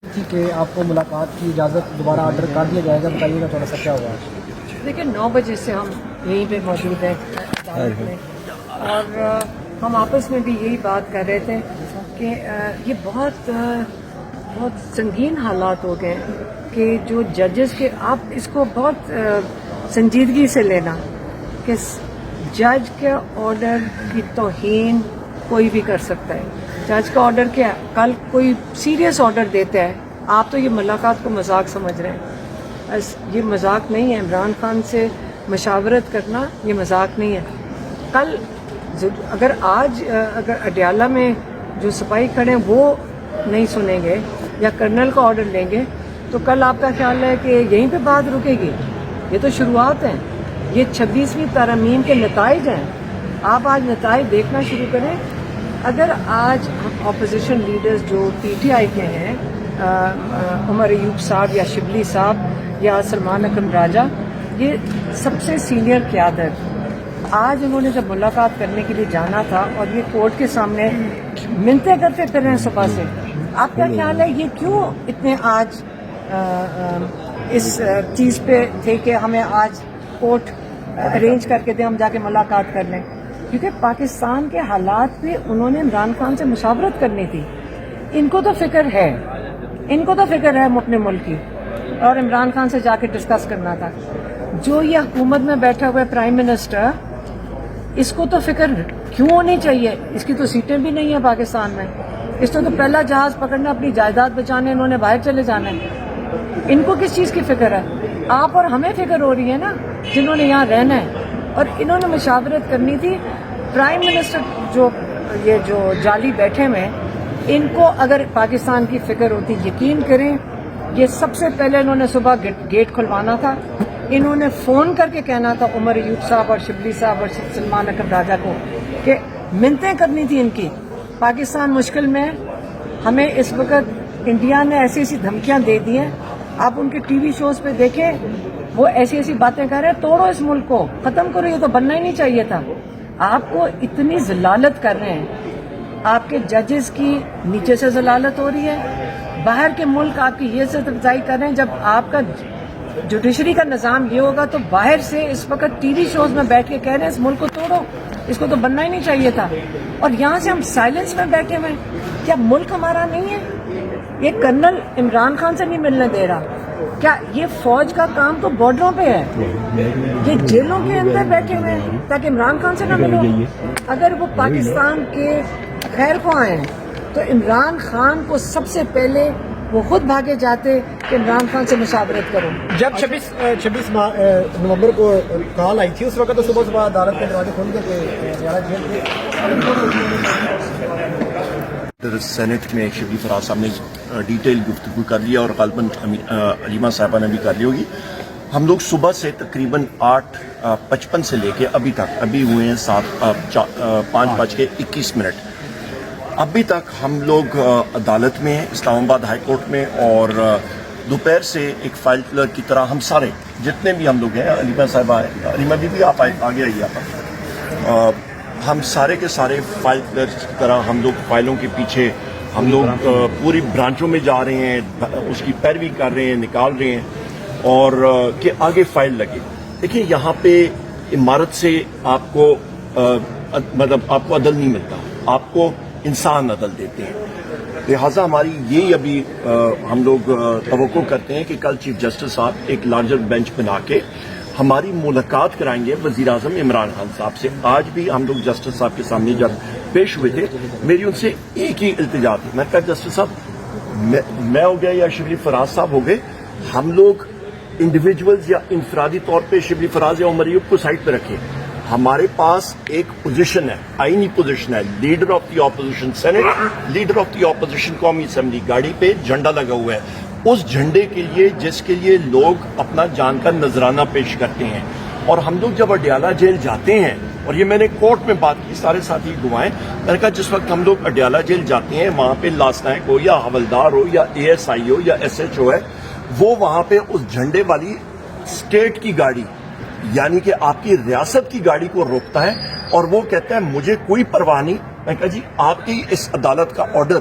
تھی کہ آپ کو ملاقات کی اجازت دوبارہ آرڈر کر دیا جائے گا، بتائیے گا تھوڑا سا کیا ہوا؟ دیکھیں 9 بجے سے ہم یہیں پہ موجود ہیں عدالت میں، اور ہم آپس میں بھی یہی بات کر رہے تھے کہ یہ بہت سنگین حالات ہو گئے کہ جو ججز کے، آپ اس کو بہت سنجیدگی سے لینا کہ جج کے آرڈر کی توہین کوئی بھی کر سکتا ہے۔ جج کا آرڈر کیا، کل کوئی سیریس آرڈر دیتا ہے، آپ تو یہ ملاقات کو مذاق سمجھ رہے ہیں، بس یہ مذاق نہیں ہے۔ عمران خان سے مشاورت کرنا یہ مذاق نہیں ہے۔ کل اگر اڈیالہ میں جو سپاہی کھڑے ہیں وہ نہیں سنیں گے یا کرنل کا آرڈر لیں گے تو کل آپ کا خیال ہے کہ یہیں پہ بات رکے گی؟ یہ تو شروعات ہیں، یہ 26ویں ترمیم کے نتائج ہیں۔ آپ آج نتائج دیکھنا شروع کریں۔ اگر آج اپوزیشن لیڈرز جو پی ٹی آئی کے ہیں، عمر ایوب صاحب یا شبلی صاحب یا سلمان اکرم راجہ، یہ سب سے سینئر قیادت، آج انہوں نے جب ملاقات کرنے کے لیے جانا تھا اور یہ کورٹ کے سامنے منتیں کرتے پھر رہے ہیں صبح سے، آپ کا خیال ہے یہ کیوں اتنے آج اس چیز پہ تھے کہ ہمیں آج کورٹ ارینج کر کے دیں، ہم جا کے ملاقات کر لیں؟ کیونکہ پاکستان کے حالات پہ انہوں نے عمران خان سے مشاورت کرنی تھی۔ ان کو تو فکر ہے اپنے ملک کی، اور عمران خان سے جا کے ڈسکس کرنا تھا۔ جو یہ حکومت میں بیٹھا ہوا ہے پرائم منسٹر، اس کو تو فکر کیوں ہونی چاہیے؟ اس کی تو سیٹیں بھی نہیں ہیں پاکستان میں، اس کو تو پہلا جہاز پکڑنا، اپنی جائیداد بچانے انہوں نے باہر چلے جانا ہے۔ ان کو کس چیز کی فکر ہے؟ آپ اور ہمیں فکر ہو رہی ہے نا، جنہوں نے یہاں رہنا ہے، اور انہوں نے مشاورت کرنی تھی۔ پرائم منسٹر جو جعلی بیٹھے ہوئے، ان کو اگر پاکستان کی فکر ہوتی، یقین کریں یہ سب سے پہلے انہوں نے صبح گیٹ کھلوانا تھا، انہوں نے فون کر کے کہنا تھا عمر ایوب صاحب اور شبلی صاحب اور سلمان اکرم راجہ کو کہ منتیں کرنی تھی ان کی۔ پاکستان مشکل میں ہے، ہمیں اس وقت انڈیا نے ایسی دھمکیاں دے دی ہیں، آپ ان کے ٹی وی شوز پہ دیکھیں، وہ ایسی باتیں کر رہے ہیں، توڑو اس ملک کو، ختم کرو، یہ تو بننا ہی نہیں چاہیے تھا۔ آپ کو اتنی ذلالت کر رہے ہیں، آپ کے ججز کی نیچے سے ذلالت ہو رہی ہے، باہر کے ملک آپ کی یہ عزت افزائی کر رہے ہیں۔ جب آپ کا جوڈیشری کا نظام یہ ہوگا تو باہر سے اس وقت ٹی وی شوز میں بیٹھ کے کہہ رہے ہیں اس ملک کو توڑو، اس کو تو بننا ہی نہیں چاہیے تھا، اور یہاں سے ہم سائلنس میں بیٹھے ہوئے ہیں۔ کیا ملک ہمارا نہیں ہے؟ یہ کرنل عمران خان سے نہیں ملنے دے رہا، کیا یہ فوج کا کام تو بارڈروں پہ ہے؟ یہ جیلوں کے اندر بیٹھے ہوئے ہیں تاکہ عمران خان سے نہ ملو۔ اگر وہ پاکستان کے خیر خواہ ہیں تو عمران خان کو سب سے پہلے وہ خود بھاگے جاتے کہ عمران خان سے مشاورت کرو۔ جب 26 نومبر کو کال آئی تھی، اس وقت تو صبح عدالت کے دروازے کھول کے سینٹ میں شبلی فراز صاحب نے ڈیٹیل گفتگو کر لیا، اور غالباً علیمہ صاحبہ نے بھی کر لی ہوگی۔ ہم لوگ صبح سے تقریباً 8:55 سے لے کے ابھی ہوئے ہیں 5:21۔ ابھی تک ہم لوگ عدالت میں ہیں، اسلام آباد ہائی کورٹ میں، اور دوپہر سے ایک فائل کلرک کی طرح ہم سارے جتنے بھی ہم لوگ ہیں، علیمہ صاحبہ، علیمہ بھی آپ آگے آئیے آپ، ہم سارے کے سارے فائل کلرک کی طرح ہم لوگ فائلوں کے پیچھے، ہم لوگ پوری برانچوں میں جا رہے ہیں، اس کی پیروی کر رہے ہیں، نکال رہے ہیں، اور کہ آگے فائل لگے۔ دیکھیں یہاں پہ عمارت سے آپ کو عدل نہیں ملتا، آپ کو انسان عدل دیتے ہیں۔ لہٰذا ہماری یہی ابھی ہم لوگ توقع کرتے ہیں کہ کل چیف جسٹس صاحب ایک لارجر بینچ بنا کے ہماری ملاقات کرائیں گے وزیر اعظم عمران خان صاحب سے۔ آج بھی ہم لوگ جسٹس صاحب کے سامنے جب پیش ہوئے تھے، میری ان سے ایک ہی التجا تھی، میں کہا جسٹس صاحب میں ہو گیا یا شبلی فراز صاحب ہو گئے، ہم لوگ انڈیویجولز یا انفرادی طور پہ شبلی فراز یا عمر ایوب کو سائڈ پہ رکھیں۔ ہمارے پاس ایک پوزیشن ہے، آئینی پوزیشن ہے، leader of the opposition senate, leader of the opposition قومی اسمبلی، گاڑی پہ جھنڈا لگا ہوا ہے، اس جھنڈے کے لیے جس کے لیے لوگ اپنا جان کا نذرانہ پیش کرتے ہیں۔ اور ہم لوگ جب اڈیالہ جیل جاتے ہیں، اور یہ میں نے کورٹ میں بات کی، سارے ساتھی گوائیں، میں نے کہا جس وقت ہم لوگ اڈیالہ جیل جاتے ہیں، وہاں پہ لاسنائک ہو یا حولدار ہو یا اے ایس آئی ہو یا ایس ایچ او ہے، وہ وہاں پہ اس جھنڈے والی اسٹیٹ کی گاڑی، یعنی کہ آپ کی ریاست کی گاڑی کو روکتا ہے، اور وہ کہتا ہے مجھے کوئی پرواہ نہیں۔ میں کہا جی آپ کی اس عدالت کا آرڈر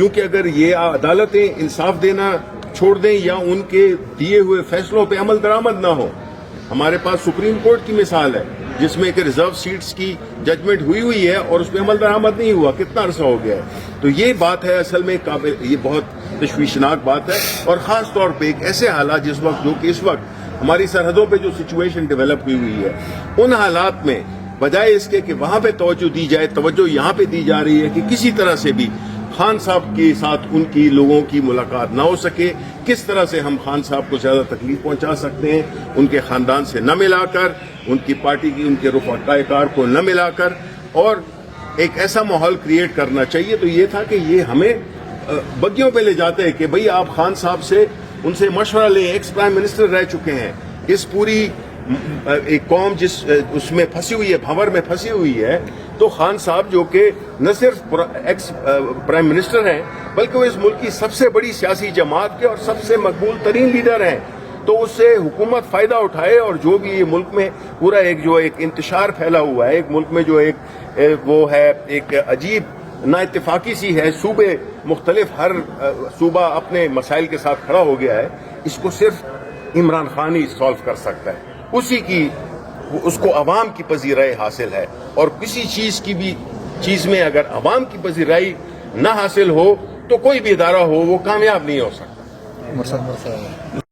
کیونکہ اگر یہ عدالتیں انصاف دینا چھوڑ دیں یا ان کے دیے ہوئے فیصلوں پہ عمل درآمد نہ ہو. ہمارے پاس سپریم کورٹ کی مثال ہے جس میں کہ ریزرو سیٹس کی ججمنٹ ہوئی ہے اور اس پہ عمل درآمد نہیں ہوا, کتنا عرصہ ہو گیا ہے. تو یہ بات ہے اصل میں یہ بہت تشویشناک بات ہے, اور خاص طور پہ ایک ایسے حالات جو کہ اس وقت ہماری سرحدوں پہ جو سچویشن ڈیولپ ہوئی ہے, ان حالات میں بجائے اس کے کہ وہاں پہ توجہ دی جائے, توجہ یہاں پہ دی جا رہی ہے کہ کسی طرح سے بھی خان صاحب کے ساتھ ان کی لوگوں کی ملاقات نہ ہو سکے. کس طرح سے ہم خان صاحب کو زیادہ تکلیف پہنچا سکتے ہیں, ان کے خاندان سے نہ ملا کر, ان کی پارٹی کی ان کے رفقائے کار کو نہ ملا کر, اور ایک ایسا ماحول کریٹ کرنا چاہیے. تو یہ تھا کہ یہ ہمیں بگیوں پہ لے جاتے ہیں کہ بھئی آپ خان صاحب سے ان سے مشورہ لیں, ایکس پرائم منسٹر رہ چکے ہیں. اس پوری ایک قوم جس اس میں پھنسی ہوئی ہے, بھنور میں پھنسی ہوئی ہے, تو خان صاحب جو کہ نہ صرف ایکس پرائم منسٹر ہیں بلکہ وہ اس ملک کی سب سے بڑی سیاسی جماعت کے اور سب سے مقبول ترین لیڈر ہیں, تو اس سے حکومت فائدہ اٹھائے. اور جو بھی یہ ملک میں پورا ایک انتشار پھیلا ہوا ہے, ایک ملک میں جو وہ ہے ایک عجیب نا اتفاقی سی ہے, صوبے مختلف, ہر صوبہ اپنے مسائل کے ساتھ کھڑا ہو گیا ہے, اس کو صرف عمران خان ہی سالو کر سکتا ہے. اس کو عوام کی پذیرائی حاصل ہے, اور کسی چیز میں اگر عوام کی پذیرائی نہ حاصل ہو تو کوئی بھی ادارہ ہو وہ کامیاب نہیں ہو سکتا.